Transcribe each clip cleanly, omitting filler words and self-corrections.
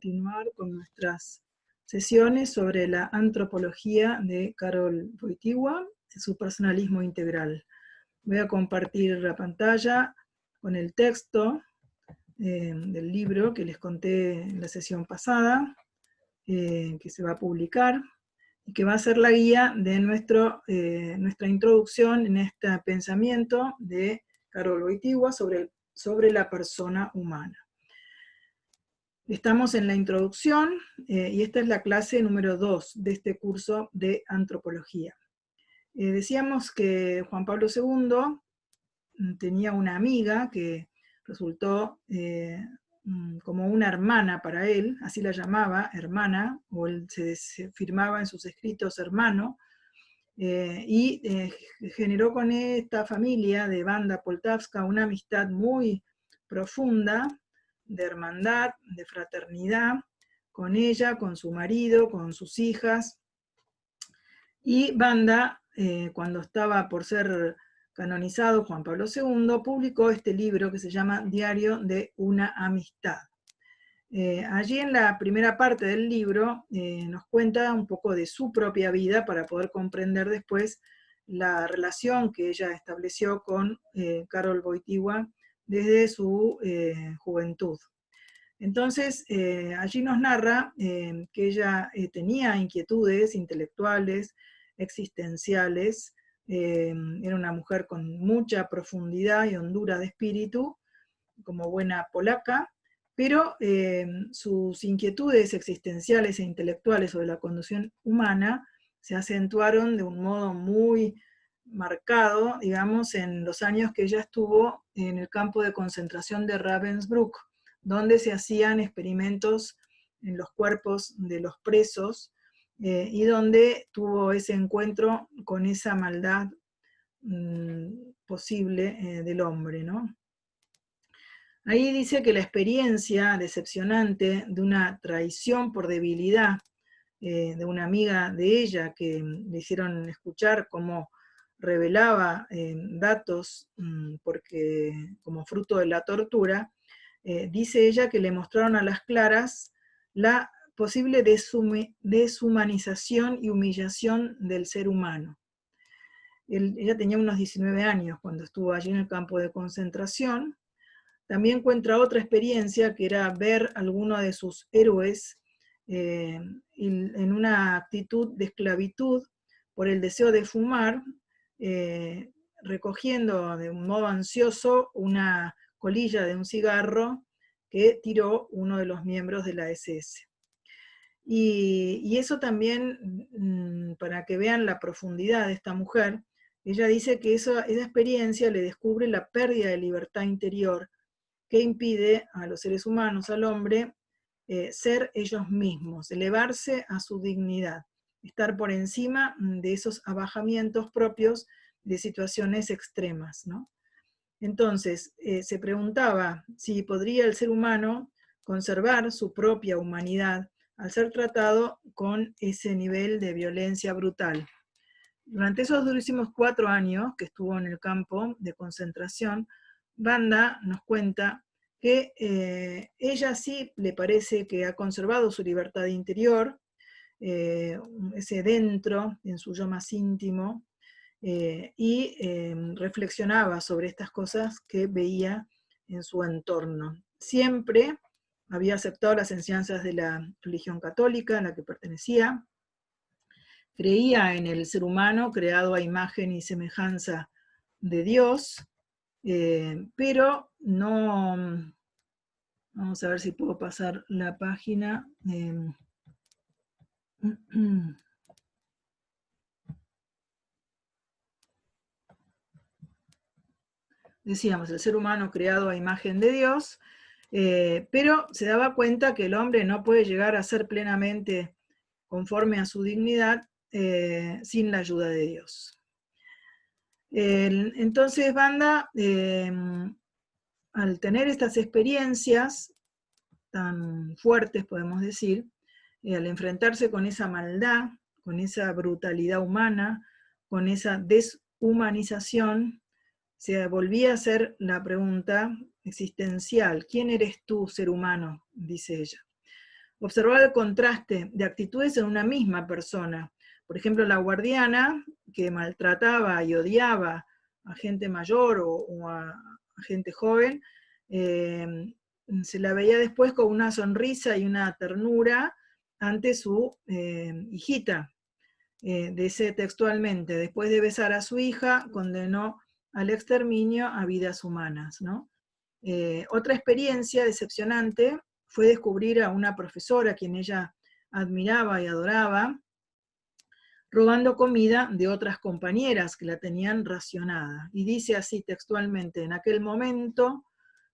continuar con nuestras sesiones sobre la antropología de Karol Wojtyła y su personalismo integral. Voy a compartir la pantalla con el texto del libro que les conté en la sesión pasada, que se va a publicar y que va a ser la guía de nuestra introducción en este pensamiento de Karol Wojtyła sobre la persona humana. Estamos en la introducción y esta es la clase número 2 de este curso de antropología. Decíamos que Juan Pablo II tenía una amiga que resultó como una hermana para él, así la llamaba, hermana, o él se firmaba en sus escritos hermano, y generó con esta familia de Wanda Poltavska una amistad muy profunda, de hermandad, de fraternidad, con ella, con su marido, con sus hijas. Y Wanda, cuando estaba por ser canonizado Juan Pablo II, publicó este libro que se llama Diario de una amistad. Allí en la primera parte del libro nos cuenta un poco de su propia vida para poder comprender después la relación que ella estableció con Karol Wojtyła desde su juventud. Entonces, allí nos narra que ella tenía inquietudes intelectuales, existenciales, era una mujer con mucha profundidad y hondura de espíritu, como buena polaca, pero sus inquietudes existenciales e intelectuales sobre la condición humana se acentuaron de un modo muy marcado, digamos, en los años que ella estuvo en el campo de concentración de Ravensbrück, donde se hacían experimentos en los cuerpos de los presos, y donde tuvo ese encuentro con esa maldad posible del hombre, ¿no? Ahí dice que la experiencia decepcionante de una traición por debilidad de una amiga de ella, que le hicieron escuchar cómo revelaba datos como fruto de la tortura, dice ella que le mostraron a las claras la posible deshumanización y humillación del ser humano. Ella tenía unos 19 años cuando estuvo allí en el campo de concentración. También encuentra otra experiencia que era ver a alguno de sus héroes en una actitud de esclavitud por el deseo de fumar, recogiendo de un modo ansioso una colilla de un cigarro que tiró uno de los miembros de la SS. Y eso también, para que vean la profundidad de esta mujer, ella dice que esa experiencia le descubre la pérdida de libertad interior que impide a los seres humanos, al hombre, ser ellos mismos, elevarse a su dignidad, estar por encima de esos abajamientos propios de situaciones extremas, ¿no? Entonces, se preguntaba si podría el ser humano conservar su propia humanidad al ser tratado con ese nivel de violencia brutal. Durante esos durísimos 4 años que estuvo en el campo de concentración, Wanda nos cuenta que ella sí le parece que ha conservado su libertad interior, ese dentro, en su yo más íntimo, y reflexionaba sobre estas cosas que veía en su entorno. Siempre había aceptado las enseñanzas de la religión católica a la que pertenecía, creía en el ser humano creado a imagen y semejanza de Dios, pero no... Vamos a ver si puedo pasar la página. Decíamos, el ser humano creado a imagen de Dios, pero se daba cuenta que el hombre no puede llegar a ser plenamente conforme a su dignidad sin la ayuda de Dios. Entonces Wanda, al tener estas experiencias tan fuertes, podemos decir, al enfrentarse con esa maldad, con esa brutalidad humana, con esa deshumanización, se volvía a hacer la pregunta existencial: ¿quién eres tú, ser humano?, dice ella. Observaba el contraste de actitudes en una misma persona. Por ejemplo, la guardiana, que maltrataba y odiaba a gente mayor o a gente joven, se la veía después con una sonrisa y una ternura ante su hijita. Dice textualmente, después de besar a su hija, condenó al exterminio a vidas humanas, ¿no? Otra experiencia decepcionante fue descubrir a una profesora a quien ella admiraba y adoraba, robando comida de otras compañeras que la tenían racionada. Y dice así textualmente, en aquel momento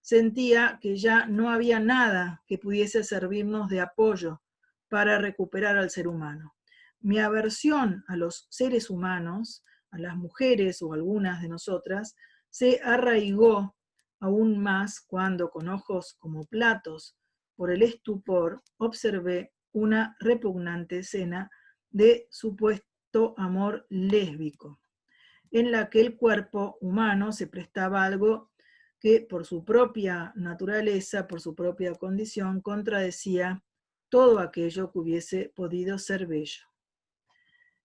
sentía que ya no había nada que pudiese servirnos de apoyo para recuperar al ser humano. Mi aversión a los seres humanos, a las mujeres o algunas de nosotras, se arraigó aún más cuando, con ojos como platos por el estupor, observé una repugnante escena de supuesto amor lésbico, en la que el cuerpo humano se prestaba a algo que por su propia naturaleza, por su propia condición, contradecía todo aquello que hubiese podido ser bello.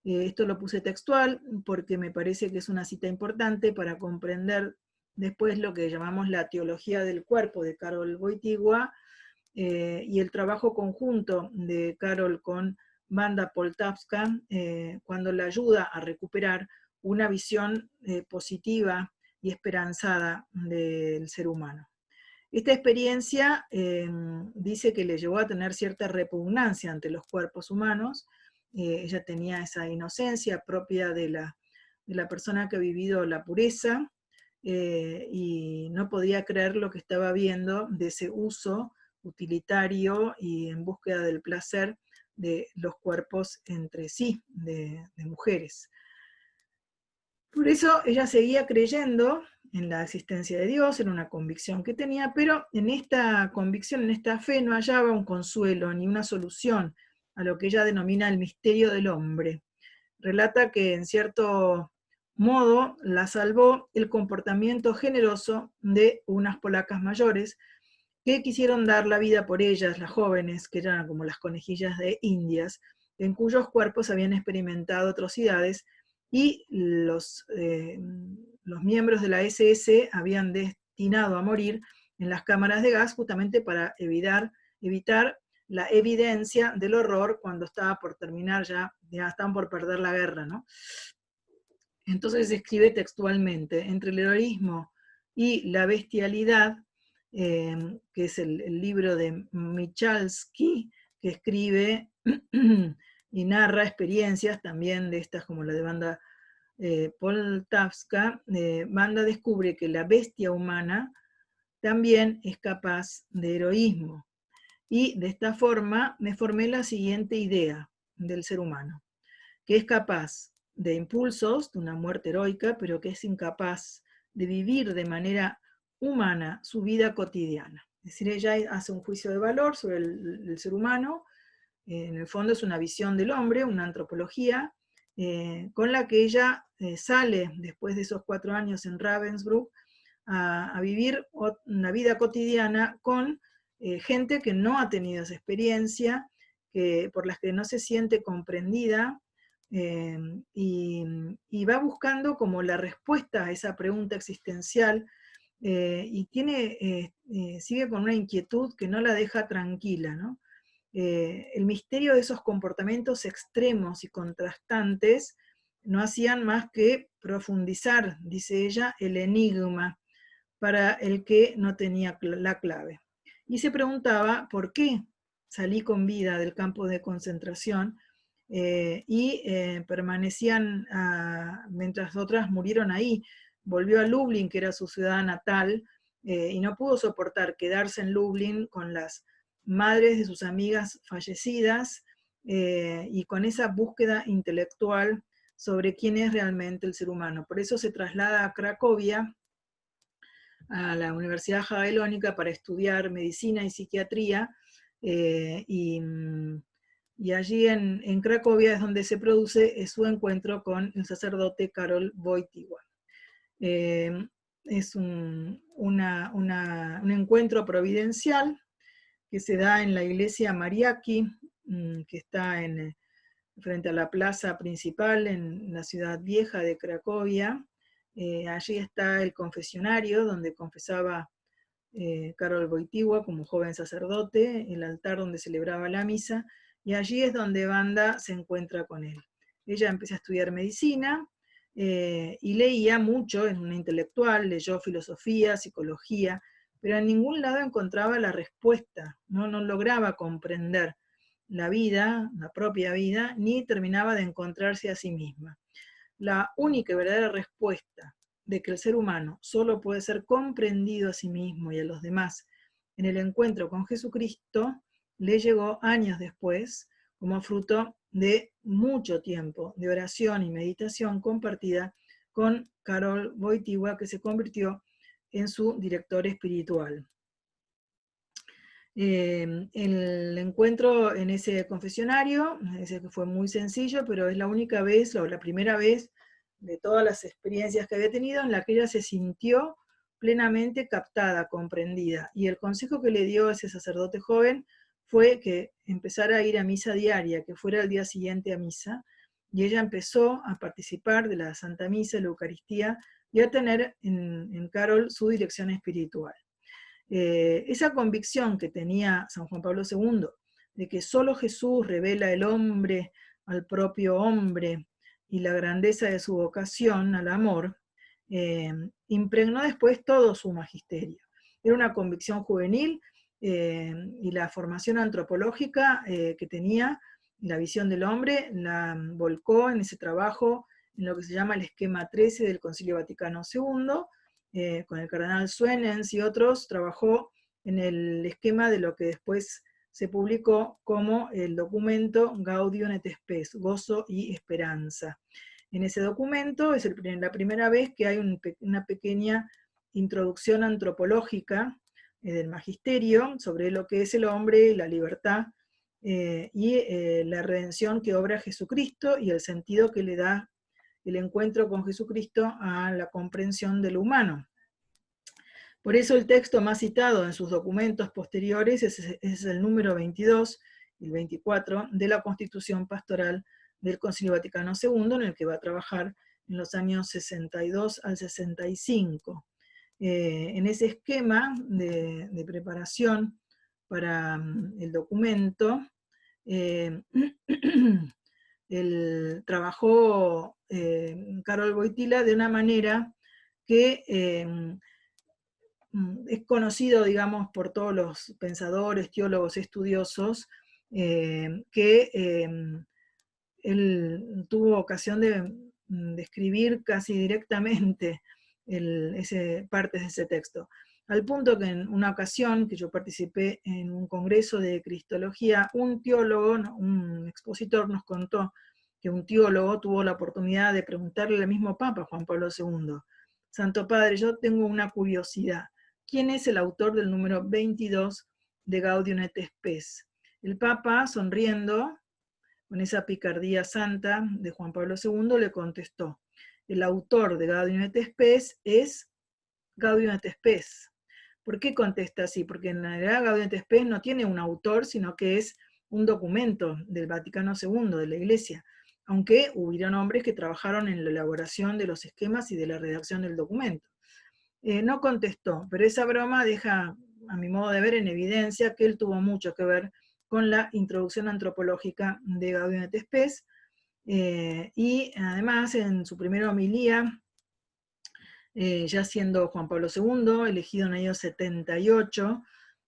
Esto lo puse textual porque me parece que es una cita importante para comprender después lo que llamamos la teología del cuerpo de Karol Wojtyła y el trabajo conjunto de Karol con Wanda Poltavska cuando la ayuda a recuperar una visión positiva y esperanzada del ser humano. Esta experiencia dice que le llevó a tener cierta repugnancia ante los cuerpos humanos. Ella tenía esa inocencia propia de la persona que ha vivido la pureza y no podía creer lo que estaba viendo de ese uso utilitario y en búsqueda del placer de los cuerpos entre sí, de mujeres. Por eso ella seguía creyendo en la existencia de Dios, en una convicción que tenía, pero en esta convicción, en esta fe, no hallaba un consuelo ni una solución a lo que ella denomina el misterio del hombre. Relata que en cierto modo la salvó el comportamiento generoso de unas polacas mayores que quisieron dar la vida por ellas, las jóvenes, que eran como las conejillas de Indias, en cuyos cuerpos habían experimentado atrocidades y los miembros de la SS habían destinado a morir en las cámaras de gas justamente para evitar la evidencia del horror cuando estaba por terminar ya estaban por perder la guerra, ¿no? Entonces escribe textualmente, entre el heroísmo y la bestialidad, que es el libro de Michalski, que escribe y narra experiencias también de estas como la de Wanda Poltavska. Wanda descubre que la bestia humana también es capaz de heroísmo. Y de esta forma me formé la siguiente idea del ser humano, que es capaz de impulsos, de una muerte heroica, pero que es incapaz de vivir de manera humana su vida cotidiana. Es decir, ella hace un juicio de valor sobre el ser humano, en el fondo es una visión del hombre, una antropología, con la que ella sale después de esos 4 años en Ravensbrück a vivir una vida cotidiana con gente que no ha tenido esa experiencia, por las que no se siente comprendida, y va buscando como la respuesta a esa pregunta existencial y sigue con una inquietud que no la deja tranquila, ¿no? El misterio de esos comportamientos extremos y contrastantes no hacían más que profundizar, dice ella, el enigma para el que no tenía la clave. Y se preguntaba por qué salí con vida del campo de concentración permanecían mientras otras murieron ahí. Volvió a Lublin, que era su ciudad natal, y no pudo soportar quedarse en Lublin con las madres de sus amigas fallecidas y con esa búsqueda intelectual sobre quién es realmente el ser humano. Por eso se traslada a Cracovia, a la Universidad Jagellónica, para estudiar medicina y psiquiatría, y allí en Cracovia es donde se produce su encuentro con el sacerdote Karol Wojtyła. Es un encuentro providencial que se da en la iglesia Mariaki, que está frente a la plaza principal en la ciudad vieja de Cracovia. Allí está el confesionario donde confesaba Karol Wojtyła como joven sacerdote, el altar donde celebraba la misa, y allí es donde Wanda se encuentra con él. Ella empieza a estudiar medicina y leía mucho, es una intelectual, leyó filosofía, psicología, pero en ningún lado encontraba la respuesta, no lograba comprender la vida, la propia vida, ni terminaba de encontrarse a sí misma. La única y verdadera respuesta de que el ser humano solo puede ser comprendido a sí mismo y a los demás en el encuentro con Jesucristo, le llegó años después, como fruto de mucho tiempo de oración y meditación compartida con Karol Wojtyła, que se convirtió en su director espiritual. El encuentro en ese confesionario, ese que fue muy sencillo, pero es la única vez, o la primera vez de todas las experiencias que había tenido, en la que ella se sintió plenamente captada, comprendida. Y el consejo que le dio a ese sacerdote joven fue que empezara a ir a misa diaria, que fuera el día siguiente a misa, y ella empezó a participar de la Santa Misa, la Eucaristía, y a tener en Karol su dirección espiritual. Esa convicción que tenía San Juan Pablo II, de que solo Jesús revela el hombre al propio hombre y la grandeza de su vocación al amor, impregnó después todo su magisterio. Era una convicción juvenil y la formación antropológica que tenía, la visión del hombre, la volcó en ese trabajo en lo que se llama el esquema 13 del Concilio Vaticano II, con el cardenal Suenens y otros, trabajó en el esquema de lo que después se publicó como el documento Gaudium et Spes, Gozo y Esperanza. En ese documento es la primera vez que hay una pequeña introducción antropológica del magisterio sobre lo que es el hombre, la libertad y la redención que obra Jesucristo y el sentido que le da el encuentro con Jesucristo a la comprensión de lo humano. Por eso el texto más citado en sus documentos posteriores es el número 22 y el 24 de la Constitución Pastoral del Concilio Vaticano II, en el que va a trabajar en los años 62 al 65. En ese esquema de preparación para el documento, trabajó Karol Wojtyła de una manera que es conocido, digamos, por todos los pensadores, teólogos, estudiosos, que él tuvo ocasión de escribir casi directamente partes de ese texto. Al punto que en una ocasión que yo participé en un congreso de Cristología, un teólogo, un expositor nos contó que un teólogo tuvo la oportunidad de preguntarle al mismo Papa, Juan Pablo II, Santo Padre, yo tengo una curiosidad, ¿quién es el autor del número 22 de Gaudium et Spes? El Papa, sonriendo, con esa picardía santa de Juan Pablo II, le contestó, el autor de Gaudium et Spes es Gaudium et Spes. ¿Por qué contesta así? Porque en realidad Gaudium et Spes no tiene un autor, sino que es un documento del Vaticano II, de la Iglesia, aunque hubieron hombres que trabajaron en la elaboración de los esquemas y de la redacción del documento. No contestó, pero esa broma deja, a mi modo de ver, en evidencia que él tuvo mucho que ver con la introducción antropológica de Gaudium et Spes, y además en su primera homilía, ya siendo Juan Pablo II, elegido en el año 78,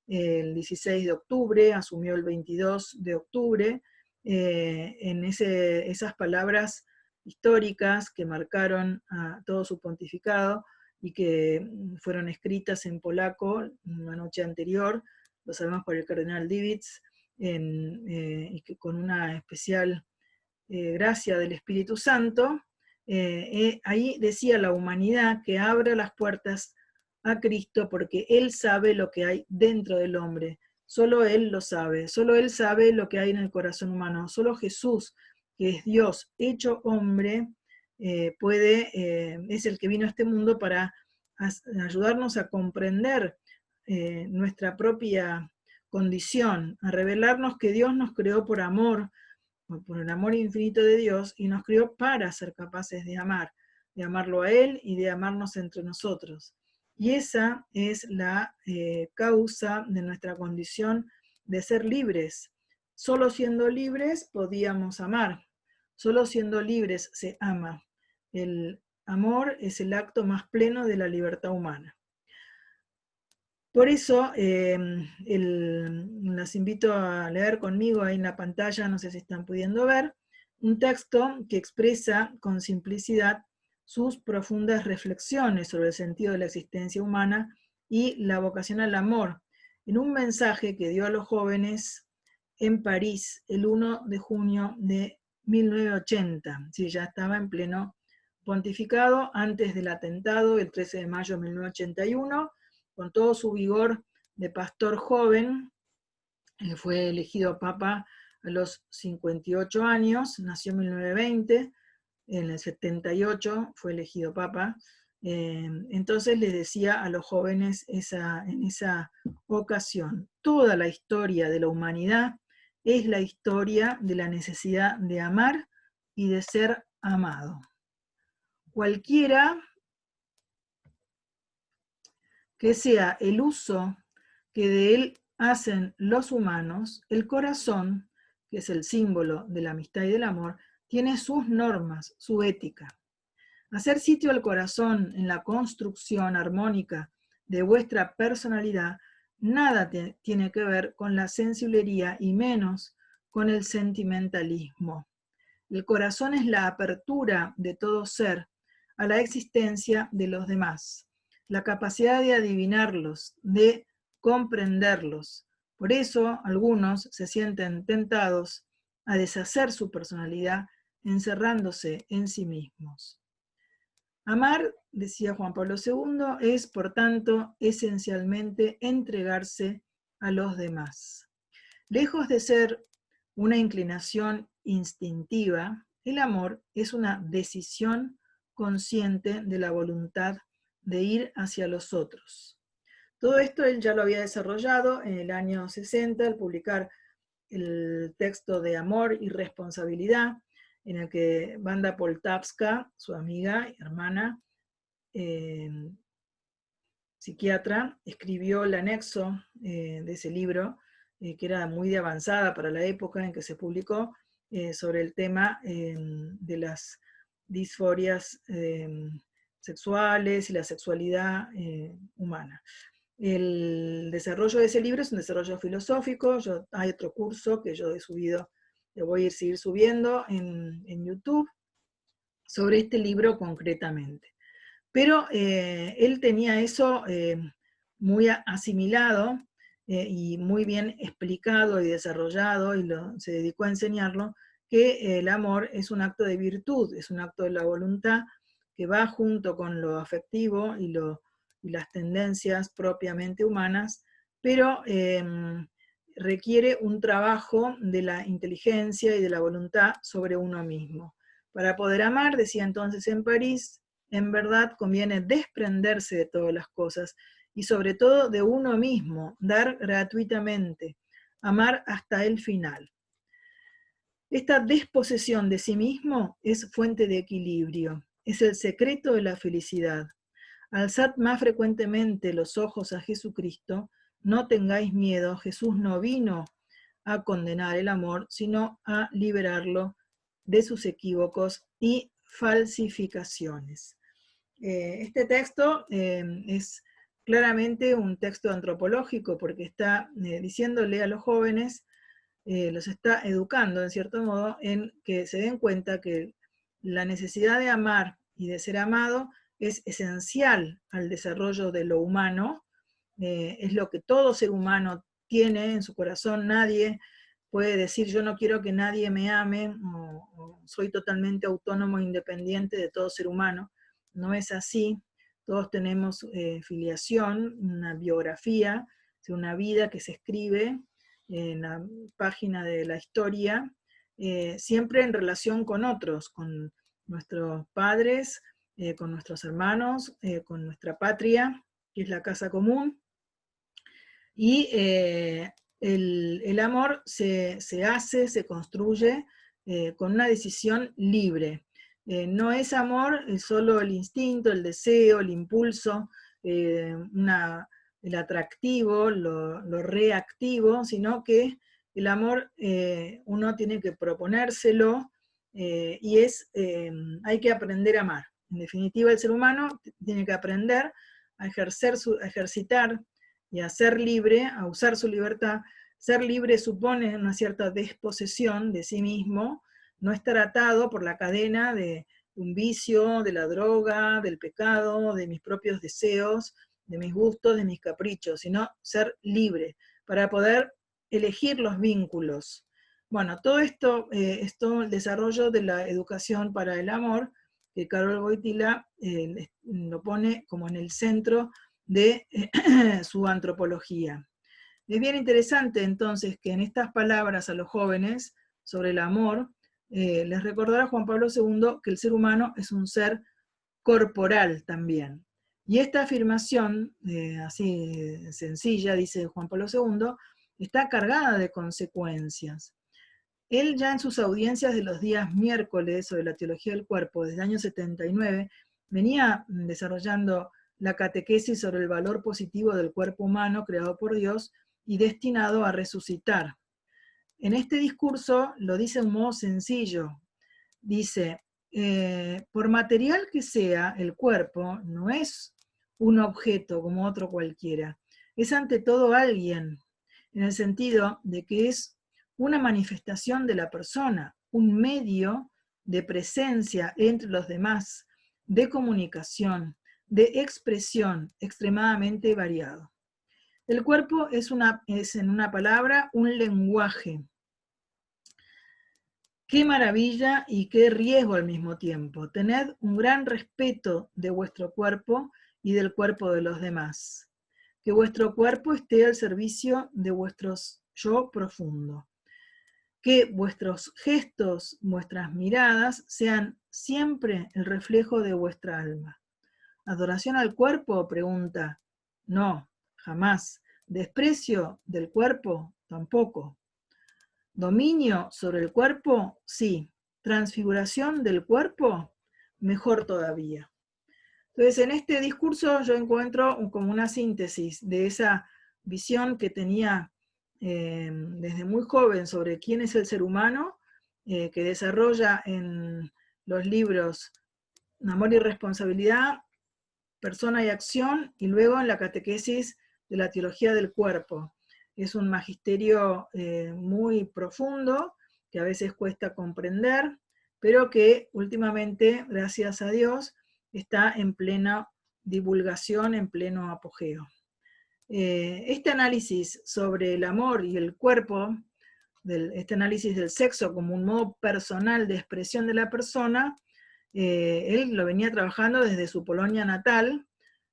el 16 de octubre, asumió el 22 de octubre, en esas palabras históricas que marcaron a todo su pontificado y que fueron escritas en polaco una noche anterior, lo sabemos por el cardenal Dibitz, y que con una especial gracia del Espíritu Santo, ahí decía la humanidad que abra las puertas a Cristo porque Él sabe lo que hay dentro del hombre, solo Él lo sabe, solo Él sabe lo que hay en el corazón humano, solo Jesús, que es Dios hecho hombre, es el que vino a este mundo para ayudarnos a comprender nuestra propia condición, a revelarnos que Dios nos creó por amor, por el amor infinito de Dios, y nos creó para ser capaces de amarlo a Él y de amarnos entre nosotros. Y esa es la causa de nuestra condición de ser libres. Solo siendo libres podíamos amar. Solo siendo libres se ama. El amor es el acto más pleno de la libertad humana. Por eso las invito a leer conmigo ahí en la pantalla, no sé si están pudiendo ver, un texto que expresa con simplicidad sus profundas reflexiones sobre el sentido de la existencia humana y la vocación al amor, en un mensaje que dio a los jóvenes en París el 1 de junio de 1980. Sí, ya estaba en pleno pontificado antes del atentado, el 13 de mayo de 1981, con todo su vigor de pastor joven. Fue elegido papa a los 58 años, nació en 1920, en el 78 fue elegido papa. Entonces les decía a los jóvenes en esa ocasión, toda la historia de la humanidad es la historia de la necesidad de amar y de ser amado. Cualquiera que sea el uso que de él hacen los humanos, el corazón, que es el símbolo de la amistad y del amor, tiene sus normas, su ética. Hacer sitio al corazón en la construcción armónica de vuestra personalidad nada tiene que ver con la sensiblería y menos con el sentimentalismo. El corazón es la apertura de todo ser a la existencia de los demás, la capacidad de adivinarlos, de comprenderlos. Por eso algunos se sienten tentados a deshacer su personalidad encerrándose en sí mismos. Amar, decía Juan Pablo II, es, por tanto, esencialmente entregarse a los demás. Lejos de ser una inclinación instintiva, el amor es una decisión consciente de la voluntad de ir hacia los otros. Todo esto él ya lo había desarrollado en el año 60 al publicar el texto de Amor y Responsabilidad, en el que Wanda Poltavska, su amiga y hermana, psiquiatra, escribió el anexo de ese libro, que era muy de avanzada para la época en que se publicó, sobre el tema de las disforias sexuales y la sexualidad humana. El desarrollo de ese libro es un desarrollo filosófico. Hay otro curso que yo he subido, lo voy a seguir subiendo en YouTube, sobre este libro concretamente. Pero él tenía eso muy asimilado y muy bien explicado y desarrollado, y se dedicó a enseñarlo, que el amor es un acto de virtud, es un acto de la voluntad que va junto con lo afectivo y las tendencias propiamente humanas, pero requiere un trabajo de la inteligencia y de la voluntad sobre uno mismo. Para poder amar, decía entonces en París, en verdad conviene desprenderse de todas las cosas y sobre todo de uno mismo, dar gratuitamente, amar hasta el final. Esta desposesión de sí mismo es fuente de equilibrio, es el secreto de la felicidad. Alzad más frecuentemente los ojos a Jesucristo, no tengáis miedo, Jesús no vino a condenar el amor, sino a liberarlo de sus equívocos y falsificaciones. Este texto es claramente un texto antropológico, porque está diciéndole a los jóvenes, los está educando en cierto modo, en que se den cuenta que la necesidad de amar y de ser amado es esencial al desarrollo de lo humano, es lo que todo ser humano tiene en su corazón. Nadie puede decir yo no quiero que nadie me ame, o soy totalmente autónomo e independiente de todo ser humano. No es así. Todos tenemos filiación, una biografía, una vida que se escribe en la página de la historia, siempre en relación con otros, con nuestros padres, con nuestros hermanos, con nuestra patria, que es la casa común. Y el amor se hace, se construye con una decisión libre. No es amor solo el instinto, el deseo, el impulso, el atractivo, lo reactivo, sino que el amor uno tiene que proponérselo y hay que aprender a amar. En definitiva, el ser humano tiene que aprender a ejercitar y a ser libre, a usar su libertad. Ser libre supone una cierta desposesión de sí mismo, no estar atado por la cadena de un vicio, de la droga, del pecado, de mis propios deseos, de mis gustos, de mis caprichos, sino ser libre para poder elegir los vínculos. Bueno, todo esto es todo el desarrollo de la educación para el amor, que Karol Wojtyla lo pone como en el centro de su antropología. Es bien interesante entonces que en estas palabras a los jóvenes sobre el amor, les recordará Juan Pablo II que el ser humano es un ser corporal también. Y esta afirmación, así sencilla, dice Juan Pablo II, está cargada de consecuencias. Él ya en sus audiencias de los días miércoles sobre la teología del cuerpo, desde el año 79, venía desarrollando la catequesis sobre el valor positivo del cuerpo humano creado por Dios y destinado a resucitar. En este discurso lo dice de un modo sencillo. Dice, por material que sea, el cuerpo no es un objeto como otro cualquiera. Es ante todo alguien, en el sentido de que es una manifestación de la persona, un medio de presencia entre los demás, de comunicación, de expresión extremadamente variado. El cuerpo es en una palabra, un lenguaje. Qué maravilla y qué riesgo al mismo tiempo. Tened un gran respeto de vuestro cuerpo y del cuerpo de los demás. Que vuestro cuerpo esté al servicio de vuestros yo profundo. Que vuestros gestos, vuestras miradas sean siempre el reflejo de vuestra alma. ¿Adoración al cuerpo? Pregunta. No, jamás. ¿Desprecio del cuerpo? Tampoco. ¿Dominio sobre el cuerpo? Sí. ¿Transfiguración del cuerpo? Mejor todavía. Entonces, en este discurso yo encuentro como una síntesis de esa visión que tenía desde muy joven sobre quién es el ser humano, que desarrolla en los libros Amor y Responsabilidad, Persona y Acción, y luego en la catequesis de la teología del cuerpo. Es un magisterio muy profundo, que a veces cuesta comprender, pero que últimamente, gracias a Dios, está en plena divulgación, en pleno apogeo. Este análisis sobre el amor y el cuerpo, este análisis del sexo como un modo personal de expresión de la persona, él lo venía trabajando desde su Polonia natal.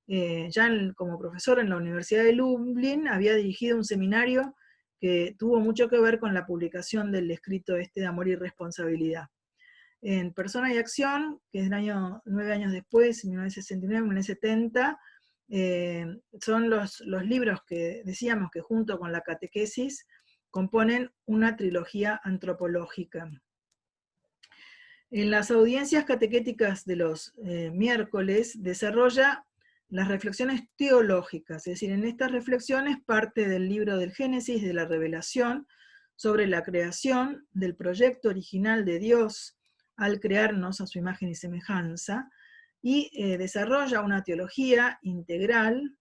Ya como profesor en la Universidad de Lublin había dirigido un seminario que tuvo mucho que ver con la publicación del escrito de Amor y Responsabilidad. En Persona y Acción, que es del año 9 años después, 1969, 1970, son los libros que decíamos que junto con la catequesis componen una trilogía antropológica. En las audiencias catequéticas de los miércoles desarrolla las reflexiones teológicas, es decir, en estas reflexiones parte del libro del Génesis, de la Revelación, sobre la creación del proyecto original de Dios al crearnos a su imagen y semejanza, y desarrolla una teología integral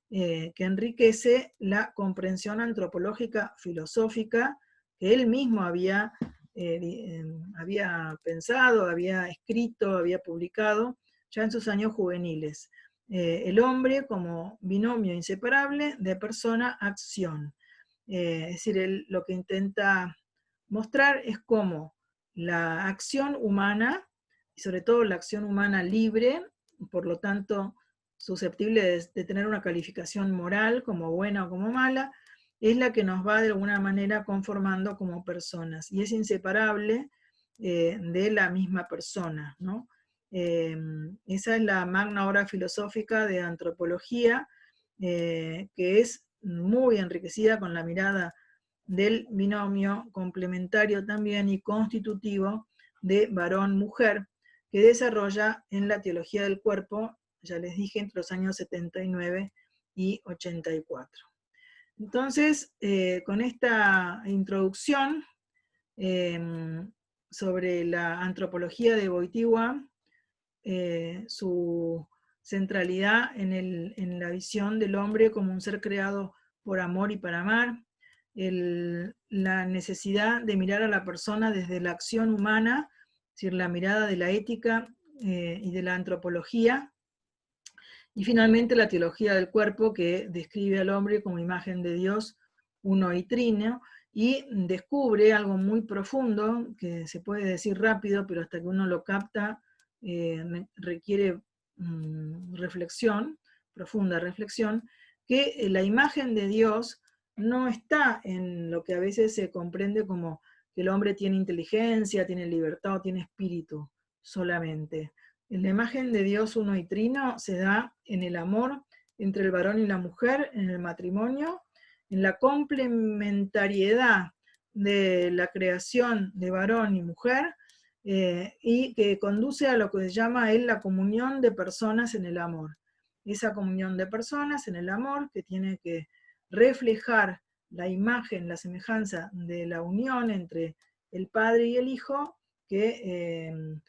que enriquece la comprensión antropológica filosófica que él mismo había pensado, había escrito, había publicado ya en sus años juveniles. El hombre como binomio inseparable de persona-acción. Es decir, él lo que intenta mostrar es cómo la acción humana, y sobre todo la acción humana libre, por lo tanto susceptible de tener una calificación moral como buena o como mala, es la que nos va de alguna manera conformando como personas, y es inseparable de la misma persona, ¿no? Esa es la magna obra filosófica de antropología, que es muy enriquecida con la mirada del binomio complementario también y constitutivo de varón-mujer, que desarrolla en la teología del cuerpo, ya les dije, entre los años 79 y 84. Entonces, con esta introducción sobre la antropología de Wojtyła, su centralidad en la visión del hombre como un ser creado por amor y para amar, la necesidad de mirar a la persona desde la acción humana, es decir, la mirada de la ética y de la antropología, y finalmente la teología del cuerpo, que describe al hombre como imagen de Dios uno y trino, y descubre algo muy profundo, que se puede decir rápido, pero hasta que uno lo capta requiere reflexión, profunda reflexión, que la imagen de Dios no está en lo que a veces se comprende como que el hombre tiene inteligencia, tiene libertad o tiene espíritu solamente. La imagen de Dios uno y trino se da en el amor entre el varón y la mujer, en el matrimonio, en la complementariedad de la creación de varón y mujer, y que conduce a lo que se llama él la comunión de personas en el amor. Esa comunión de personas en el amor que tiene que reflejar la imagen, la semejanza de la unión entre el Padre y el Hijo, que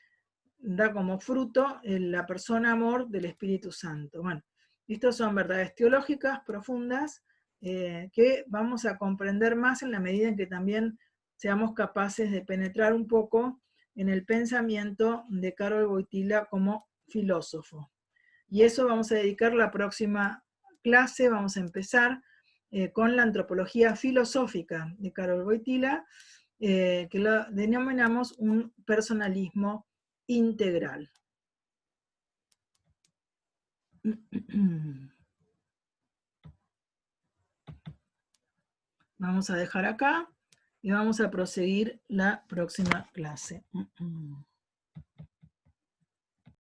da como fruto la persona amor del Espíritu Santo. Bueno, estas son verdades teológicas profundas que vamos a comprender más en la medida en que también seamos capaces de penetrar un poco en el pensamiento de Karol Wojtyła como filósofo. Y eso vamos a dedicar la próxima clase, vamos a empezar con la antropología filosófica de Karol Wojtyła, que lo denominamos un personalismo integral. Vamos a dejar acá y vamos a proseguir la próxima clase.